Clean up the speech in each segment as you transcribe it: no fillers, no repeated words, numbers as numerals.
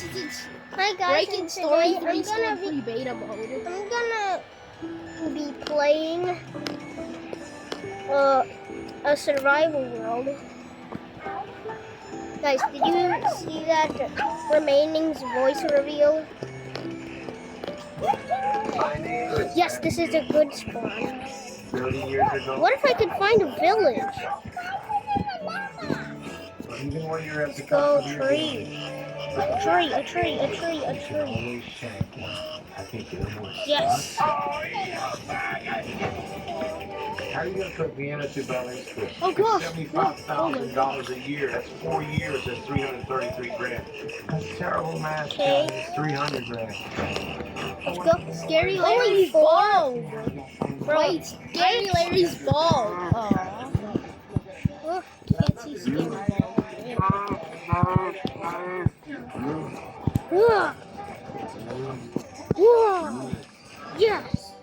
Hi guys, Breaking and Story today 3 still in free beta mode. I'm gonna be playing a survival world. Guys, did you see that Remaining's voice reveal? Yes, this is a good spawn. 30 years ago. What if I could find a village? Even when you're at Let's the go top of your tree. game, A tree. you can always shank one. I think you're more Yes. How are you going to put Vienna to ballet school? Oh gosh. $75,000 a year. That's 4 years. That's 333 grand. That's terrible math. Okay. It's 300 grand. Let's go. Scary Only Larry's four. ball. Wait, Scary Larry's ball. Aww. Oh, can't see Scary Ball. Whoa. Whoa. Yes.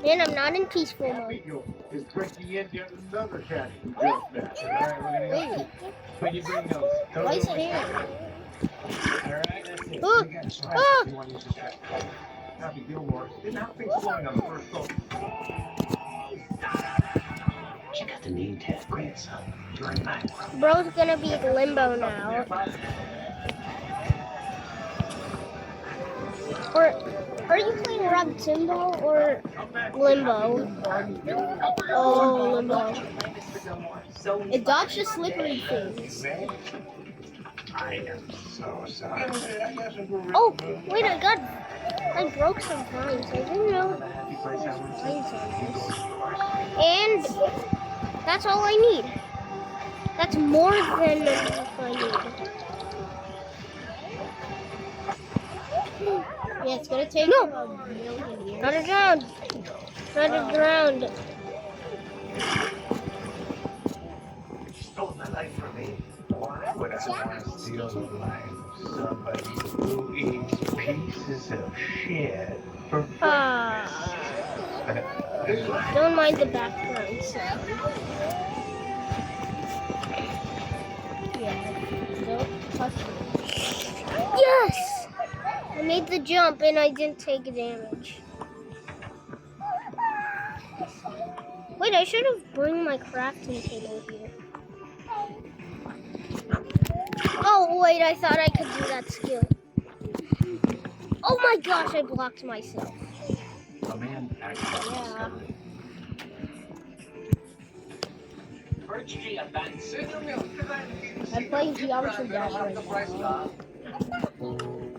And I'm not in peaceful mode. It's breaking into the other cat. Wait. When you bring those. Why is it here? Alright, that's it. Oh. You got Oh. You want to use this track. Happy Gilmore. Didn't have things flowing on the first floor. Check out the name tag, grandson. During night. Bro's gonna be limbo now. Or are you playing Rob Timbo or Limbo? Oh, Limbo. It dodged the slippery things. I am so sorry. Oh, wait, I broke some vines. I didn't know vines on this. And that's all I need. That's more than enough I need. Yeah, it's gonna take No. a million years. Not around. Not around. You stole my life from me. Why would I want to steal the life of somebody who eats pieces of shit for breakfast? Don't mind the background sound. Yeah, don't touch it. Yes! I made the jump and I didn't take damage. Wait, I should have brought my crafting table here. Oh, wait, I thought I could do that skill. Oh my gosh, I blocked myself. A man accidentally discovered I'm playing Geometry Dash right now.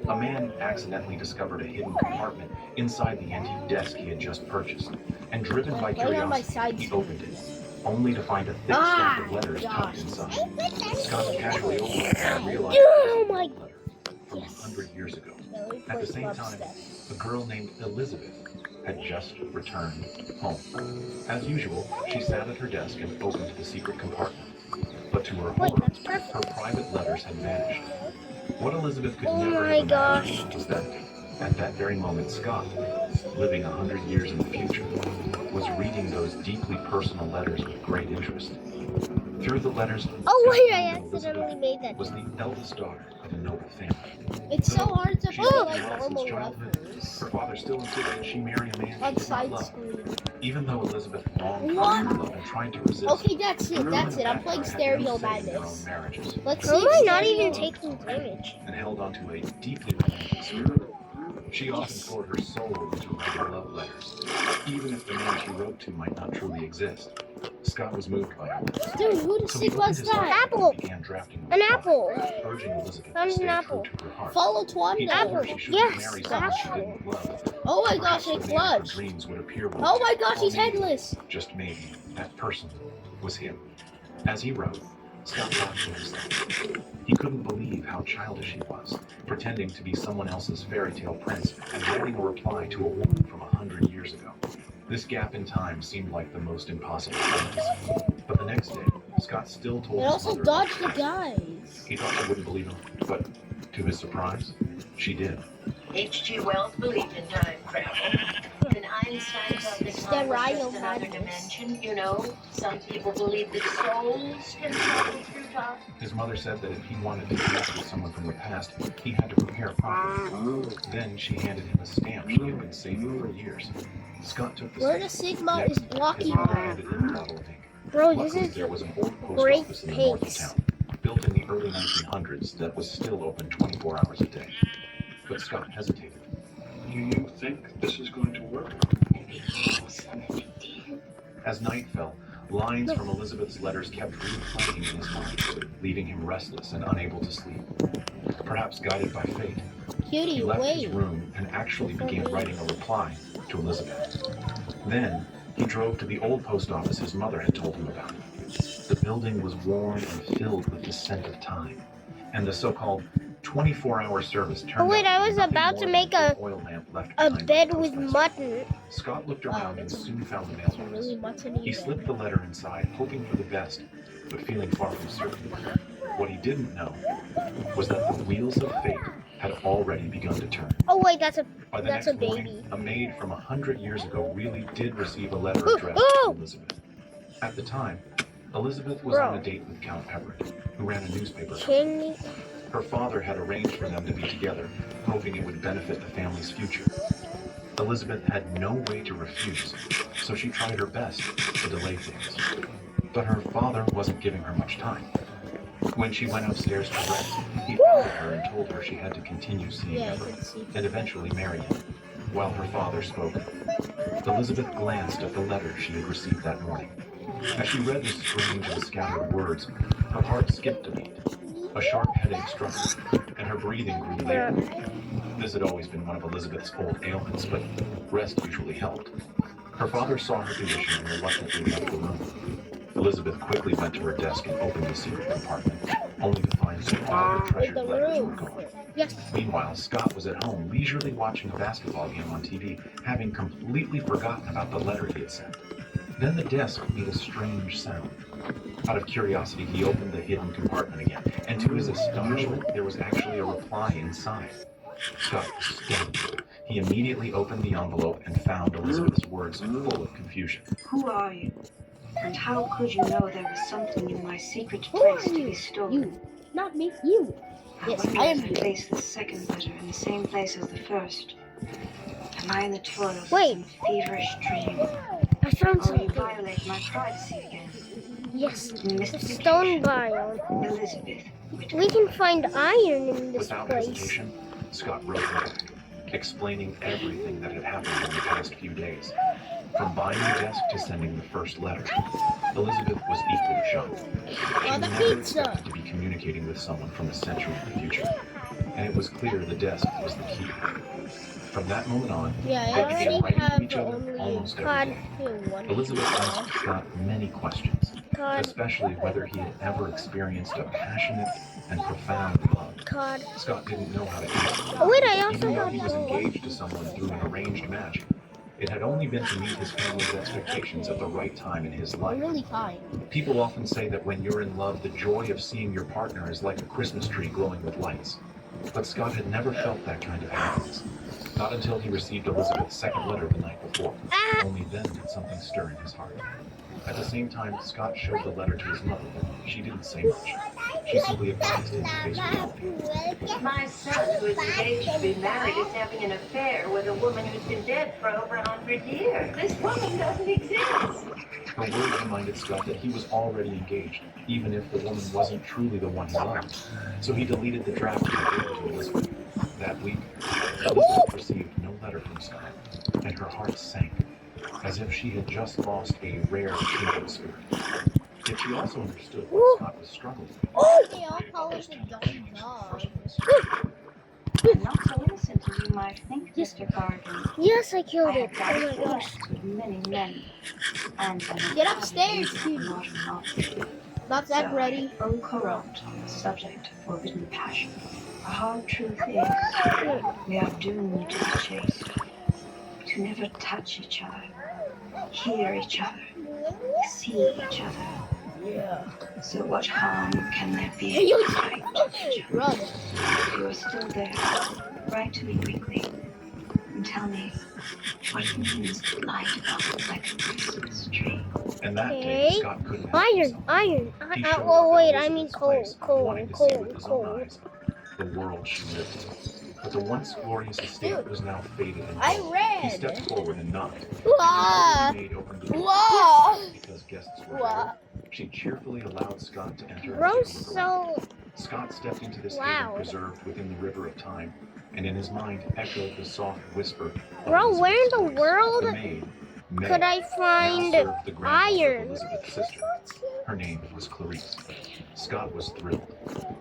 A man accidentally discovered a hidden compartment inside the antique desk he had just purchased, and driven by Playing on my curiosity, side he opened it, only to find a thick stack of letters tucked gosh. inside. Scott casually opened it and realized Oh my- it was a letter from 100 years ago. At the same time, a girl named Elizabeth had just returned home. As usual, she sat at her desk and opened the secret compartment. But to her Wait, horror, that's perfect. her private letters had vanished. What Elizabeth could Oh never my have gosh. imagined was that, at that very moment, Scott, living 100 years in the future, was reading those deeply personal letters with great interest. Through the letters, Oh wait, I Scott knew accidentally Elizabeth made that. was the eldest daughter of a noble family. It's so hard to She play had like been well normal since childhood. letters. Her father still insisted she marry a man On she did not side love. screen. Even though Elizabeth longed for What? true love and tried to resist. Okay, that's it. That's it. I'm playing Stereo Madness. Madness. Marriages, Let's How see. am I if not Stereo- even taking damage? and held onto a deeply romantic spirit. She often poured her soul into her love letters, even if the man she wrote to might not truly exist. Scott was moved by her. Dude, who the So he shit opened was his heart that? Apple. and began drafting An reply, apple. urging Elizabeth Found to an stay apple. true to her heart. Follow He told her Twando. she shouldn't Yes, marry the someone she apple. didn't love. Oh my Perhaps gosh, I the man of her clutched. dreams would appear one Oh my day. gosh, he's Or maybe, headless. just maybe, that person was him. As he wrote, Scott thought to himself. He couldn't believe how childish he was, pretending to be someone else's fairy tale prince and writing a reply to a woman from 100 years ago. This gap in time seemed like the most impossible fantasy. But the next day, Scott still told It his also mother dodged the about guys. He thought she wouldn't believe him, but to his surprise, she did. H.G. Wells believed in time travel. And Einstein thought that time was Stereo just another madness. dimension, you know. Some people believe that souls can travel through His mother said that if he wanted to connect with someone from the past, he had to prepare properly. Then she handed him a stamp she had been saving for years. Scott took the Where the stamp. Sigma Next, is his blocking mother her. handed him a bottle of ink. Bro, Luckily, this is there was an old post great office in the north of pace. town, built in the early 1900s, that was still open 24 hours a day. But Scott hesitated. Do you think this is going to work? As night fell, lines from Elizabeth's letters kept replaying in his mind, leaving him restless and unable to sleep. Perhaps guided by fate, he Cutie, left his wait. room and actually began writing a reply to Elizabeth. Then, he drove to the old post office his mother had told him about. The building was warm and filled with the scent of time, and the so-called 24-hour service turned Oh wait, out I to was be nothing about more to than make an oil lamp left a behind by bed the with postmaster. mutton. Scott looked around and soon found the It's mailbox. really muttony. He slipped the letter inside, hoping for the best, but feeling far from certain. What he didn't know was that the wheels of fate had already begun to turn. Oh wait, that's a By the That's next a morning, baby. a maid from 100 years ago really did receive a letter Ooh, addressed ooh. to Elizabeth. At the time, Elizabeth was Bro. on a date with Count Everett, who ran a newspaper. King. Her father had arranged for them to be together, hoping it would benefit the family's future. Elizabeth had no way to refuse, so she tried her best to delay things. But her father wasn't giving her much time. When she went upstairs to rest, he followed her and told her she had to continue seeing Yeah, I Everett can see. and eventually marry him. While her father spoke, Elizabeth glanced at the letter she had received that morning. As she read the strange and scattered words, her heart skipped a beat. A sharp headache struck her, and her breathing grew labored. This had always been one of Elizabeth's old ailments, but rest usually helped. Her father saw her condition and reluctantly left the room. Elizabeth quickly went to her desk and opened the secret compartment, only to find that all her treasured The letters were room. gone. Yes. Meanwhile, Scott was at home, leisurely watching a basketball game on TV, having completely forgotten about the letter he had sent. Then the desk made a strange sound. Out of curiosity, he opened the hidden compartment again, and to his astonishment, there was actually a reply inside. Scott was stunned. He immediately opened the envelope and found Elizabeth's words full of confusion. Who are you? And how could you know there was something in my secret Who are place to you? be stolen? You. Not me. You. Yes, wonder I am if you. place the second letter in the same place as the first. Am I in the toils Wait. of some feverish dream? I found Or you something. violate my privacy again? Yes. The Mystification. stone biome. Elizabeth. We can find iron in this Without place. hesitation, Scott wrote her back, explaining everything that had happened in the past few days. From buying the desk to sending the first letter, Elizabeth was equally shocked. She Oh, the never pizza. expected to be communicating with someone from a century in the future, and it was clear the desk was the key. From that moment on, Yeah, they I began already writing to have each other only almost every God. day. one. Elizabeth asked Scott many questions, God. especially whether he had ever experienced a passionate and profound love. God. Scott didn't know how to answer. Oh wait, I also Even though have he was one. engaged to someone through an arranged match, it had only been to meet his family's expectations at the right time in his I'm life. really fine. People often say that when you're in love, the joy of seeing your partner is like a Christmas tree glowing with lights. But Scott had never felt that kind of happiness. Not until he received Elizabeth's second letter the night before. Ah! Only then did something stir in his heart. At the same time, Scott showed the letter to his mother, but she didn't say much. She simply advised him to face reality. My son, who is engaged to be married, is having an affair with a woman who's been dead for over 100 years. This woman doesn't exist. Her words reminded Scott that he was already engaged, even if the woman wasn't truly the one he loved. So he deleted the draft he had written to Elizabeth. That week, Elizabeth received no letter from Scott, and her heart sank, as if she had just lost a rare kindred spirit. Yet she also understood what Scott was struggling with. They all call us a dumb dog. I'm not so innocent as you might think, Yes. Mr. Cargan. Yes, I I killed it. have Oh done my gosh. with many men. And Get upstairs, you. dude. Not enough. Not that So, ready. Uncorrupt on the subject of forbidden passion. The hard truth is, we are doomed to be chaste. To never touch each other, hear each other, see each other. Yeah. So what harm can there be Hey, you- in touching each other? Run. If you are still there, write to me quickly. And tell me, what means light up like a Christmas tree? And that Okay. day, Scott couldn't help himself. Iron. He showed Oh up at wait, I mean Elizabeth's coal. place, wanting to see with his own eyes the world she lived in. But the once glorious estate was now faded and I dull. read. He stepped forward and knocked. Whoa. The maid opened the door Whoa. because guests were Whoa. there. She cheerfully allowed Scott to enter. Bro, and take a look around. so Scott stepped into this Loud. haven preserved within the river of time, and in his mind echoed the soft whisper of bro, where in the Elizabeth's voice. world The maid, May, could I now find served the grandmother of iron? Elizabeth's sister. Her name was Clarice. Scott was thrilled.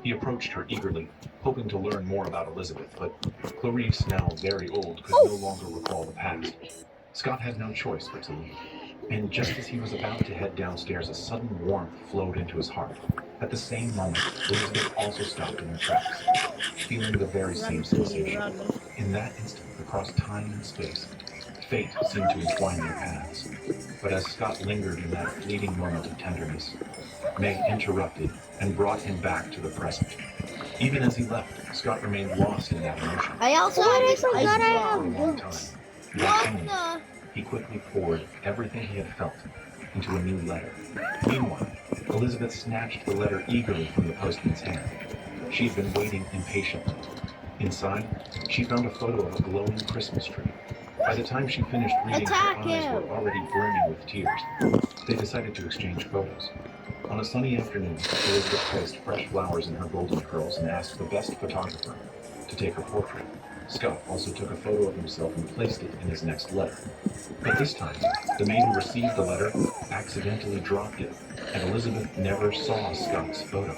He approached her eagerly, hoping to learn more about Elizabeth, but Clarice, now very old, could no longer recall the past. Scott had no choice but to leave. And just as he was about to head downstairs, a sudden warmth flowed into his heart. At the same moment, Elizabeth also stopped in her tracks, feeling the very same sensation. In that instant, across time and space, fate seemed to entwine their paths. But as Scott lingered in that fleeting moment of tenderness, May interrupted and brought him back to the present. Even as he left, Scott remained lost in that emotion. I also What? have I this forgot ice I For have a block. long time, without ending, the? he quickly poured everything he had felt into a new letter. Meanwhile, Elizabeth snatched the letter eagerly from the postman's hand. She had been waiting impatiently. Inside, she found a photo of a glowing Christmas tree. By the time she finished reading, Attack her eyes him. were already brimming with tears. They decided to exchange photos. On a sunny afternoon, Elizabeth placed fresh flowers in her golden curls and asked the best photographer to take her portrait. Scott also took a photo of himself and placed it in his next letter. But this time, the maid who received the letter accidentally dropped it, and Elizabeth never saw Scott's photo.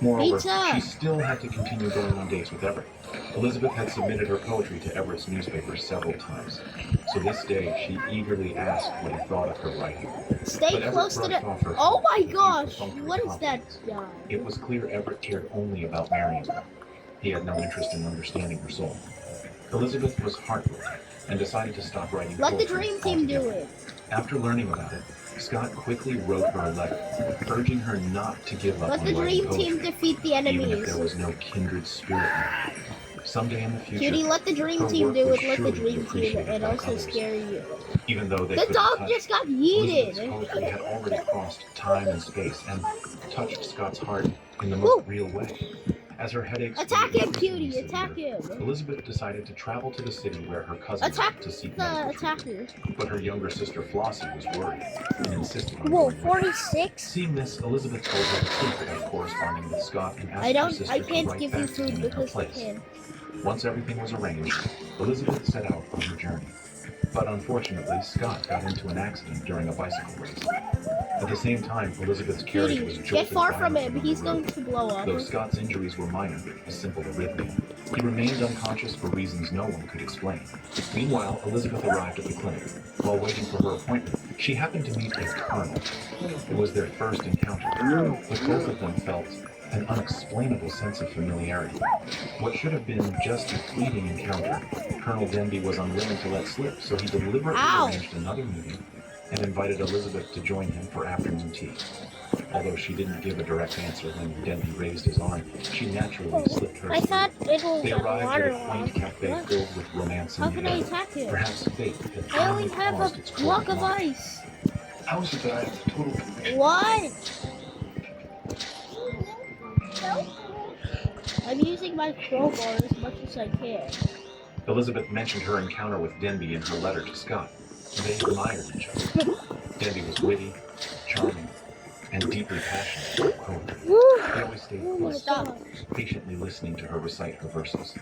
Moreover, Pizza! she still had to continue going on dates with Everett. Elizabeth had submitted her poetry to Everett's newspaper several times, so this day she eagerly asked what he thought of her writing. Stay But Everett close to brushed the. off her Oh my with a gosh! perfunctory What is that? compliment. It was clear Everett cared only about marrying her. He had no interest in understanding her soul. Elizabeth was heartbroken and decided to stop writing Let the poetry dream team do altogether. it. After learning about it, Scott quickly wrote her a letter, urging her not to give up Let on the writing dream team poetry, defeat the even if enemies. there was no kindred spirit in her. Someday in the future, Cutie, let the dream her team work do would it. Let the surely be dream team appreciated and by also others. scare you. Even though they The couldn't dog touch just got Elizabeth's yeeted. poetry had already crossed time and space and touched Scott's heart in the most real way. As her headaches Attack grew him, increasingly Cutie! Attack severe, him! Elizabeth decided to travel to the city where her cousin Attack lived to seek the medical treatment. attacker. But her younger sister Flossie was worried and insisted on Whoa, going with her. 46? Seeing this, Elizabeth told her the truth about corresponding with Scott and asked her sister I to can't write give back you to food him in her because I place. can. Once everything was arranged, Elizabeth set out on her journey. But unfortunately, Scott got into an accident during a bicycle race. At the same time, Elizabeth's carriage was Cutie, jolted get far from violently him. on the He's road. going to blow up. Though Scott's injuries were minor, a simple arrhythmia, he remained unconscious for reasons no one could explain. Meanwhile, Elizabeth arrived at the clinic. While waiting for her appointment, she happened to meet a colonel. It was their first encounter, but both of them felt an unexplainable sense of familiarity. What should have been just a fleeting encounter, Colonel Denby was unwilling to let slip, so he deliberately Ow. arranged another meeting and invited Elizabeth to join him for afternoon tea. Although she didn't give a direct answer when Denby raised his arm, she naturally slipped her. I thought it was They a arrived at water a quaint log. cafe What? filled with romance How and can I air. attack him? Perhaps fate had I only finally have paused a its block cruel of march. ice. How is it that I have total conviction? What? I'm using my crowbar as much as I can. Elizabeth mentioned her encounter with Denby in her letter to Scott. They admired each other. Denby was witty, charming, and deeply passionate about poetry. Woo. He always stayed Oh my close, Stop. patiently listening to her recite her verses.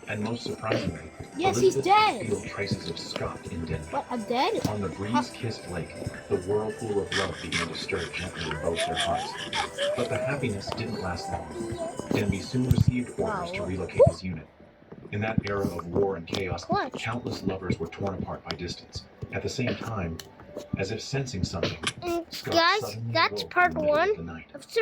And most surprisingly, Yes, he's Elizabeth dead. could feel traces of Scott in Denby. What? I'm dead? On the breeze-kissed lake, the whirlpool of love began to stir gently in both their hearts. But the happiness didn't last long. Denby soon received orders to relocate his unit. In that era of war and chaos, Clutch. countless lovers were torn apart by distance. At the same time, as if sensing something, Scott Guys, suddenly that's awoke part in the middle of 1 the night. of Survival.